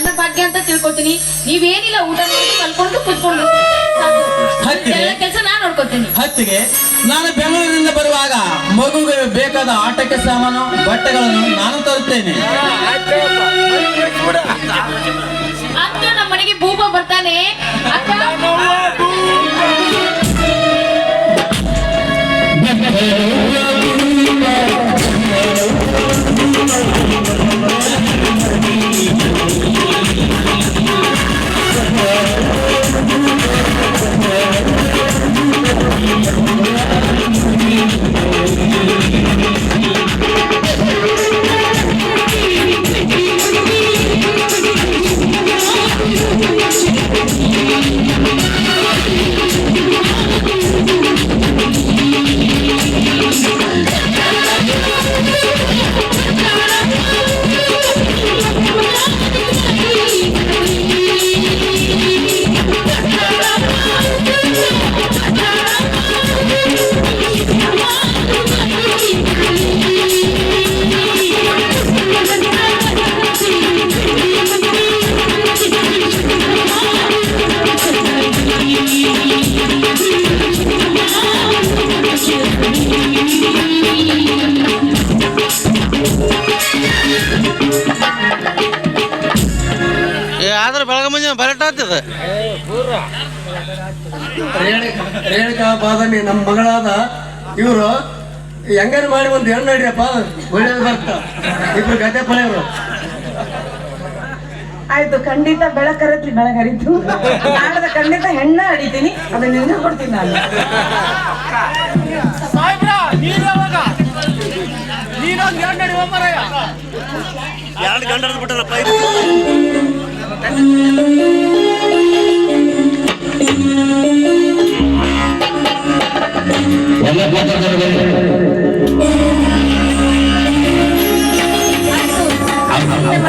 ನನ್ನ ಭಾಗ್ಯ ಅಂತ ತಿಳ್ಕೊತೀನಿ. ನೀವೇನಿಲ್ಲ, ಊಟ ಮಾಡಿ ಮಲ್ಕೊಂಡು ಕುತ್ಕೊಂಡು ಎಲ್ಲ ಕೆಲಸ ನಾನು ನೋಡ್ಕೊತೀನಿ. ಹತ್ತಿಗೆ ನಾನು ಬೆಂಗಳೂರಿನಿಂದ ಬರುವಾಗ ಮಗುಗೆ ಬೇಕಾದ ಆಟಕ್ಕೆ ಸಾಮಾನು ಬಟ್ಟೆಗಳನ್ನು ನಾನು ತರುತ್ತೇನೆ. ಅಕ್ಕ ನಮ್ಮ ಮನೆಗೆ ಭೂಪ ಬರ್ತಾನೆ. ಅಕ್ಕ ಆದ್ರೆ ಬೆಳಗ್ಗೆ ಮುಂಜಾನೆ ಬರಟ್ ಆಗ್ತದೆ. ರೇಣುಕಾ ಬಾದಾಮಿ ನಮ್ಮ ಮಗಳಾದ ಇವರು ಹೆಂಗಾರು ಮಾಡಿ ಒಂದು ಹೆಣ್ಣು ನಡ್ರಿಯಪ್ಪ, ಒಳ್ಳೇದು ಬರ್ತಾ ಇಬ್ರು ಗದ್ದೆ ಪಳೆಯವರು. ಆಯ್ತು, ಖಂಡಿತ ಬೆಳಕರತ್ಲಿ ಬೆಳಗರಿತು. ನಾಡದ ಖಂಡಿತ ಹೆಣ್ಣ ಅಡಿತೀನಿ, ಅದನ್ನ ನಿನ್ಗೆ ಕೊಡ್ತೀನಿ ನಾನು. ಎರಡು ಗಂಟೆ ಬಿಟ್ಟಲ್ಲಪ್ಪ.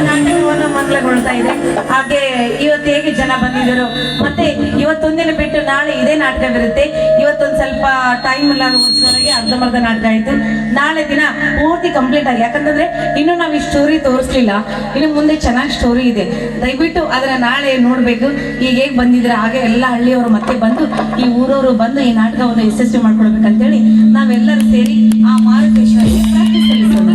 ನಾಟಕವನ್ನು ಮಕ್ಕಳುಗೊಳ್ತಾ ಇದೆ. ಹಾಗೆ ಇವತ್ತು ಹೇಗೆ ಜನ ಬಂದಿದ್ದರು, ಮತ್ತೆ ಇವತ್ತೊಂದಿನ ಬಿಟ್ಟು ನಾಳೆ ಇದೇ ನಾಟಕವಿರುತ್ತೆ. ಇವತ್ತೊಂದು ಸ್ವಲ್ಪ ಟೈಮ್ ಇಲ್ಲ, ಅದಕ್ಕೋಸ್ಕರವಾಗಿ ಅರ್ಧಂಬರ್ಧ ನಾಟಕ ಆಯ್ತು. ನಾಳೆ ದಿನ ಪೂರ್ತಿ ಕಂಪ್ಲೀಟ್ ಆಗಿ, ಯಾಕಂತಂದ್ರೆ ಇನ್ನು ನಾವು ಈ ಸ್ಟೋರಿ ತೋರಿಸ್ಲಿಲ್ಲ, ಇನ್ನು ಮುಂದೆ ಚೆನ್ನಾಗಿ ಸ್ಟೋರಿ ಇದೆ. ದಯವಿಟ್ಟು ಅದನ್ನ ನಾಳೆ ನೋಡ್ಬೇಕು. ಈಗ ಹೇಗೆ ಬಂದಿದ್ರೆ ಹಾಗೆ ಎಲ್ಲ ಹಳ್ಳಿಯವರು ಮತ್ತೆ ಬಂದು ಈ ಊರವರು ಬಂದು ಈ ನಾಟಕವನ್ನು ಯಶಸ್ವಿ ಮಾಡ್ಕೊಳ್ಬೇಕಂತೇಳಿ ನಾವೆಲ್ಲರೂ ಸೇರಿ ಆ ಮಾರುತೇಶ್ವರಿಗೆ ಪ್ರಾರ್ಥನೆ ಸಲ್ಲಿಸೋಣ.